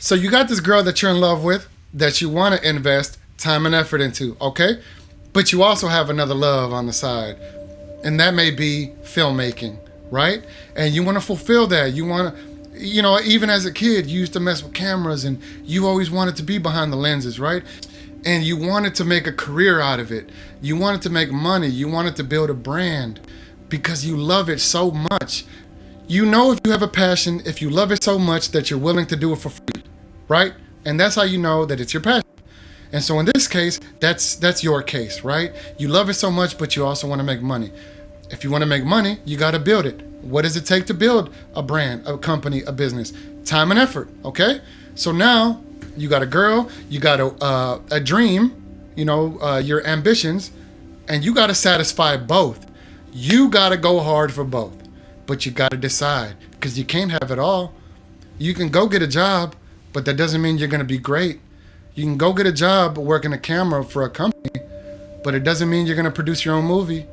So you got this girl that you're in love with that you want to invest time and effort into, okay? But you also have another love on the side, and that may be filmmaking, right? And you want to fulfill that. You want to, even as a kid, you used to mess with cameras and you always wanted to be behind the lenses, right? And you wanted to make a career out of it. You wanted to make money. You wanted to build a brand because you love it so much. You know, if you have a passion, if you love it so much that you're willing to do it for free, right? And that's how you know that it's your passion. And so in this case, that's your case, right? You love it so much, but you also want to make money. If you want to make money, you got to build it. What does it take to build a brand, a company, a business? Time and effort, okay? So now you got a girl, you got a dream, your ambitions, and you got to satisfy both. You got to go hard for both, but you got to decide because you can't have it all. You can go get a job, but that doesn't mean you're going to be great. You can go get a job working a camera for a company, but it doesn't mean you're going to produce your own movie.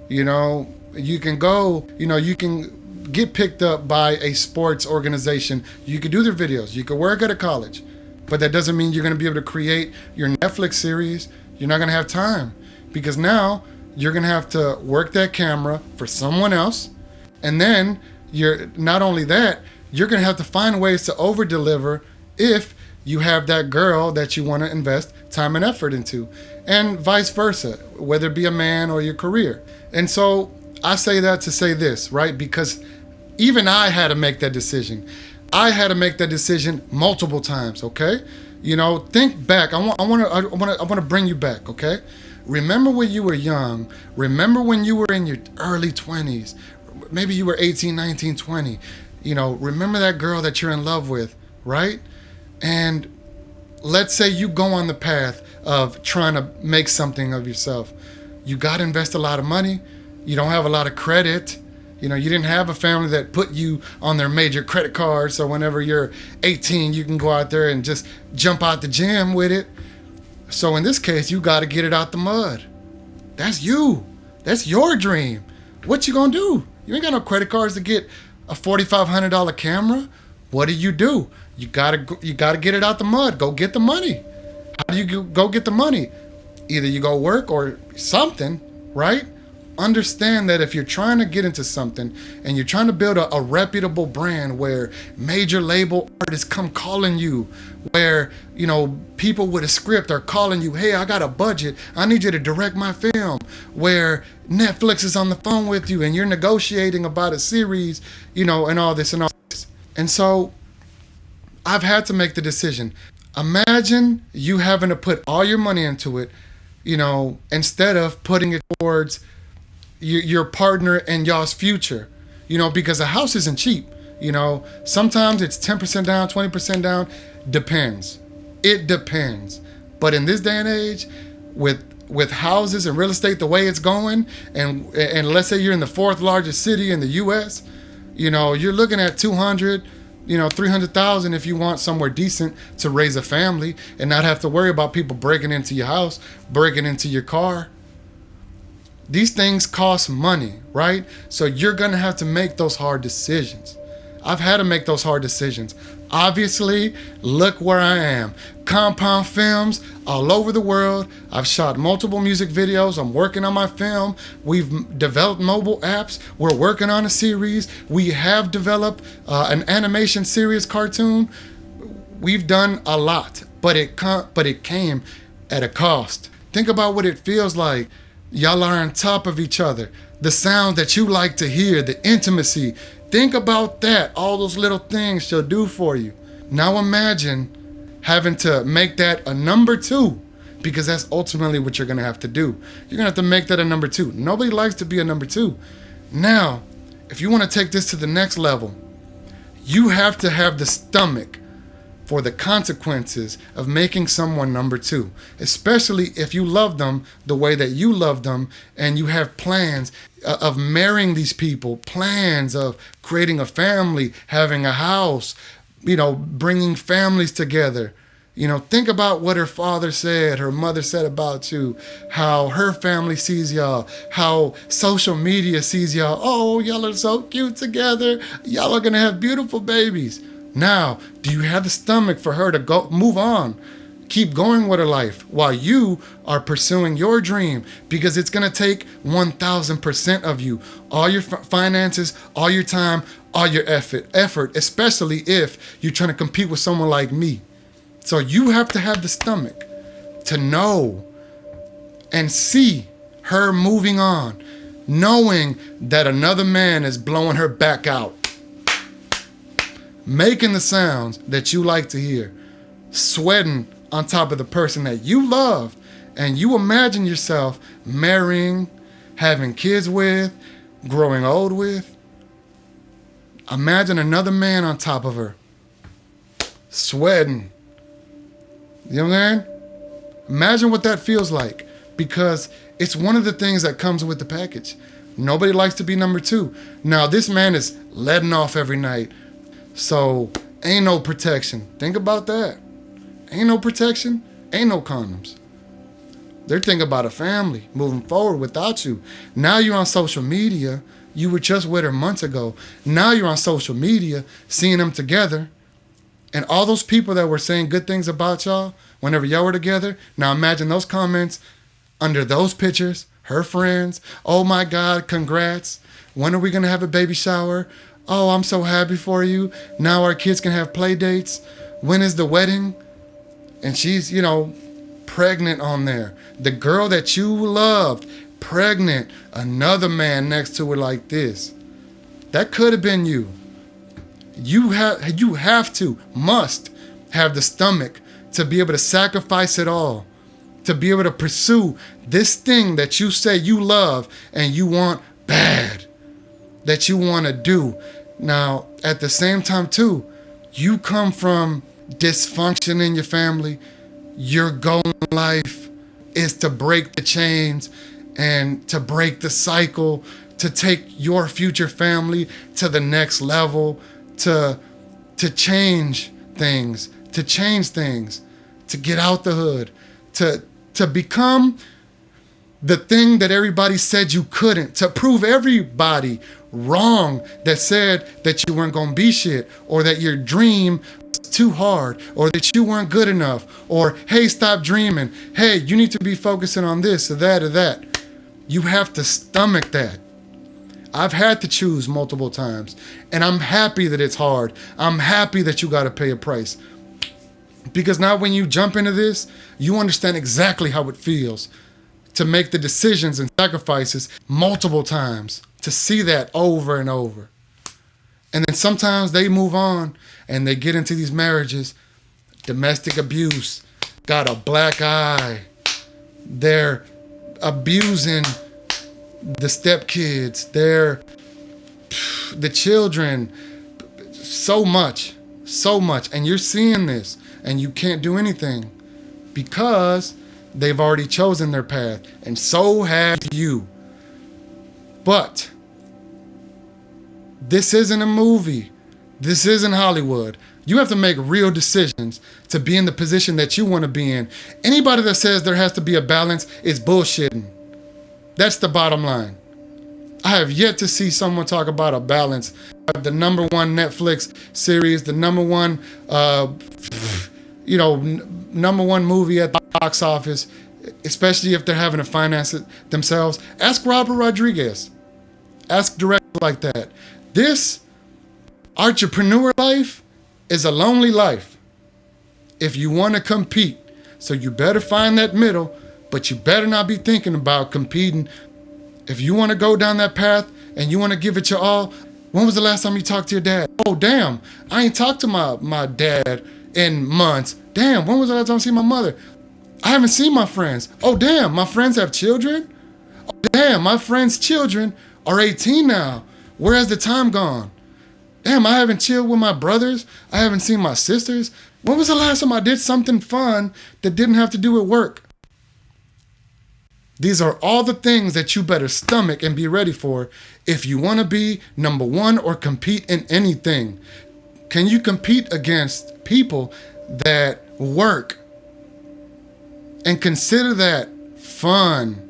You can go, you can get picked up by a sports organization. You could do their videos. You could work at a college, but that doesn't mean you're going to be able to create your Netflix series. You're not going to have time because now you're going to have to work that camera for someone else. And then you're not only that, you're going to have to find ways to over deliver if you have that girl that you want to invest time and effort into, and vice versa, whether it be a man or your career. And so I say that to say this, right? Because even I had to make that decision. I had to make that decision multiple times, okay? Think back. I want to bring you back, okay? Remember when you were young. Remember when you were in your early 20s. Maybe you were 18, 19, 20. Remember that girl that you're in love with, right? And let's say you go on the path of trying to make something of yourself. You got to invest a lot of money. You don't have a lot of credit. You didn't have a family that put you on their major credit card. So whenever you're 18, you can go out there and just jump out the gym with it. So in this case, you got to get it out the mud. That's you. That's your dream. What you going to do? You ain't got no credit cards to get a $4,500 camera. What do? You gotta get it out the mud. Go get the money. How do you go get the money? Either you go work or something, right? Understand that if you're trying to get into something and you're trying to build a reputable brand where major label artists come calling you, where, people with a script are calling you, hey, I got a budget, I need you to direct my film, where Netflix is on the phone with you and you're negotiating about a series, and all this and all this. And so I've had to make the decision. Imagine you having to put all your money into it, instead of putting it towards your partner and y'all's future, because a house isn't cheap. Sometimes it's 10% down, 20% down, depends. It depends. But in this day and age, with houses and real estate the way it's going, and let's say you're in the fourth largest city in the US, you're looking at 200, 300,000 if you want somewhere decent to raise a family and not have to worry about people breaking into your house, breaking into your car. These things cost money, right? So you're going to have to make those hard decisions. I've had to make those hard decisions. Obviously, look where I am. Compound Films all over the world. I've shot multiple music videos. I'm working on my film. We've developed mobile apps. We're working on a series. We have developed an animation series cartoon. We've done a lot, but it came at a cost. Think about what it feels like. Y'all are on top of each other. The sound that you like to hear, the intimacy. Think about that. All those little things she'll do for you. Now imagine having to make that a number two, because that's ultimately what you're going to have to do. You're going to have to make that a number two. Nobody likes to be a number two. Now, if you want to take this to the next level, you have to have the stomach for the consequences of making someone number two, especially if you love them the way that you love them and you have plans of marrying these people, plans of creating a family, having a house, bringing families together. Think about what her father said, her mother said about you, how her family sees y'all, how social media sees y'all. Oh, y'all are so cute together. Y'all are going to have beautiful babies. Now, do you have the stomach for her to go move on? Keep going with her life while you are pursuing your dream, because it's going to take 1,000% of you, all your finances, all your time, all your effort, especially if you're trying to compete with someone like me. So you have to have the stomach to know and see her moving on, knowing that another man is blowing her back out, making the sounds that you like to hear, sweating on top of the person that you love, and you imagine yourself marrying, having kids with, growing old with. Imagine another man on top of her, sweating. You know what I'm saying? Imagine what that feels like, because it's one of the things that comes with the package. Nobody likes to be number two. Now, this man is letting off every night, so ain't no protection. Think about that. Ain't no protection, ain't no condoms. They're thinking about a family moving forward without you. Now you're on social media. You were just with her months ago. Now you're on social media, seeing them together. And all those people that were saying good things about y'all whenever y'all were together, now imagine those comments under those pictures, her friends. Oh my God, congrats. When are we gonna have a baby shower? Oh, I'm so happy for you. Now our kids can have play dates. When is the wedding? And she's, pregnant on there. The girl that you loved, pregnant, another man next to her like this. That could have been you. You must have the stomach to be able to sacrifice it all, to be able to pursue this thing that you say you love and you want bad, that you want to do. Now, at the same time too, you come from dysfunction in your family. Your goal in life is to break the chains and to break the cycle, to take your future family to the next level, to change things, to get out the hood, to become the thing that everybody said you couldn't, to prove everybody wrong that said that you weren't gonna be shit, or that your dream was too hard, or that you weren't good enough, or hey, stop dreaming, hey, you need to be focusing on this or that or that. You have to stomach that. I've had to choose multiple times, and I'm happy that it's hard. I'm happy that you gotta pay a price. Because now when you jump into this, you understand exactly how it feels to make the decisions and sacrifices multiple times, to see that over and over. And then sometimes they move on and they get into these marriages, domestic abuse, got a black eye, they're abusing the stepkids, they're the children, so much, and you're seeing this and you can't do anything because they've already chosen their path, and so have you. But this isn't a movie. This isn't Hollywood. You have to make real decisions to be in the position that you want to be in. Anybody that says there has to be a balance is bullshitting. That's the bottom line. I have yet to see someone talk about a balance. The number one Netflix series, the number one, number one movie at the box office, especially if they're having to finance it themselves. Ask Robert Rodriguez. Ask directors like that. This entrepreneur life is a lonely life if you want to compete. So you better find that middle, but you better not be thinking about competing. If you want to go down that path and you want to give it your all, when was the last time you talked to your dad? Oh, damn, I ain't talked to my dad in months. Damn, when was the last time I seen my mother? I haven't seen my friends. Oh, damn, my friends have children? Oh, damn, my friends' children are 18 now. Where has the time gone? Damn, I haven't chilled with my brothers. I haven't seen my sisters. When was the last time I did something fun that didn't have to do with work? These are all the things that you better stomach and be ready for if you want to be number one or compete in anything. Can you compete against people that work and consider that fun?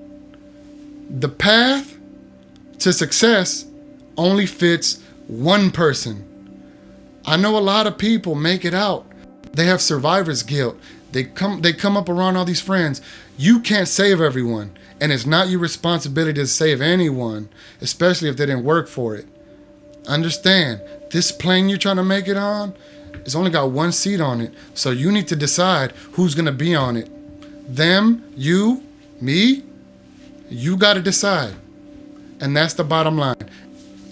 The path to success only fits one person. I know a lot of people make it out. They have survivor's guilt. They come up around all these friends. You can't save everyone, and it's not your responsibility to save anyone, especially if they didn't work for it. Understand, this plane you're trying to make it on, it's only got one seat on it, so you need to decide who's gonna be on it. Them, you, me, you gotta decide. And that's the bottom line.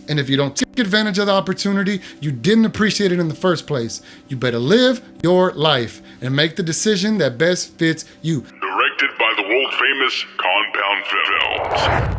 And if you don't take advantage of the opportunity, you didn't appreciate it in the first place. You better live your life and make the decision that best fits you. Directed by the world famous Compound Films.